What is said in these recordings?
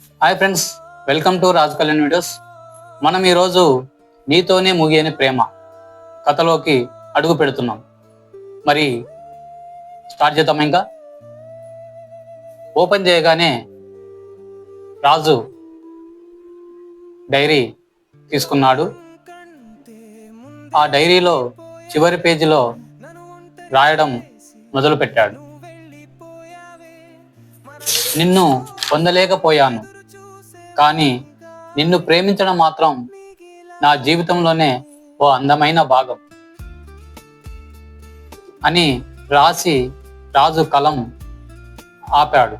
Hi friends, welcome to Raj Kalyan videos. మనం ఈరోజు నీతోనే ముగియని ప్రేమ కథలోకి అడుగు పెడుతున్నాం. మరి స్టార్ట్ చేద్దాం. ఇంకా ఓపెన్ చేయగానే రాజు డైరీ తీసుకున్నాడు. ఆ డైరీలో చివరి పేజీలో రాయడం మొదలుపెట్టాడు. నిన్ను పొందలేకపోయాను, కానీ నిన్ను ప్రేమించడం మాత్రం నా జీవితంలోనే ఓ అందమైన భాగం అని రాసి రాజు కలం ఆపాడు.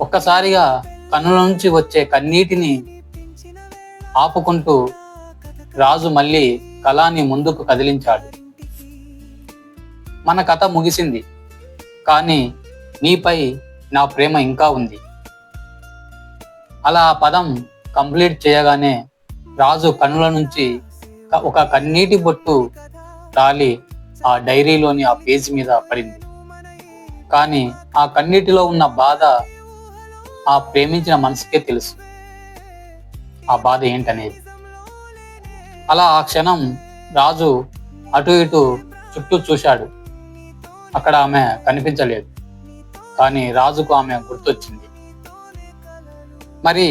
ఒక్కసారిగా కన్నుల నుంచి వచ్చే కన్నీటిని ఆపుకుంటూ రాజు మళ్ళీ కలాన్ని ముందుకు కదిలించాడు. మన కథ ముగిసింది, కానీ నీపై నా ప్రేమ ఇంకా ఉంది. అలా ఆ పదం కంప్లీట్ చేయగానే రాజు కన్నుల నుంచి ఒక కన్నీటి బొట్టు రాలి ఆ డైరీలోని ఆ పేజీ మీద పడింది. కానీ ఆ కన్నీటిలో ఉన్న బాధ ఆ ప్రేమించిన మనసుకే తెలుసు, ఆ బాధ ఏంటనేది. అలా ఆ క్షణం రాజు అటు ఇటు చుట్టూ చూశాడు. అక్కడ ఆమె కనిపించలేదు, కానీ రాజుకు ఆమె గుర్తొచ్చింది. మరి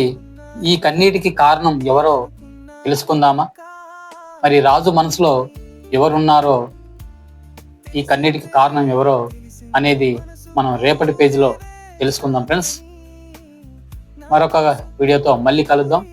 ఈ కన్నీటికి కారణం ఎవరో తెలుసుకుందామా? మరి రాజు మనసులో ఎవరున్నారో, ఈ కన్నీటికి కారణం ఎవరో అనేది మనం రేపటి పేజీలో తెలుసుకుందాం ఫ్రెండ్స్. మరొక వీడియోతో మళ్ళీ కలుద్దాం.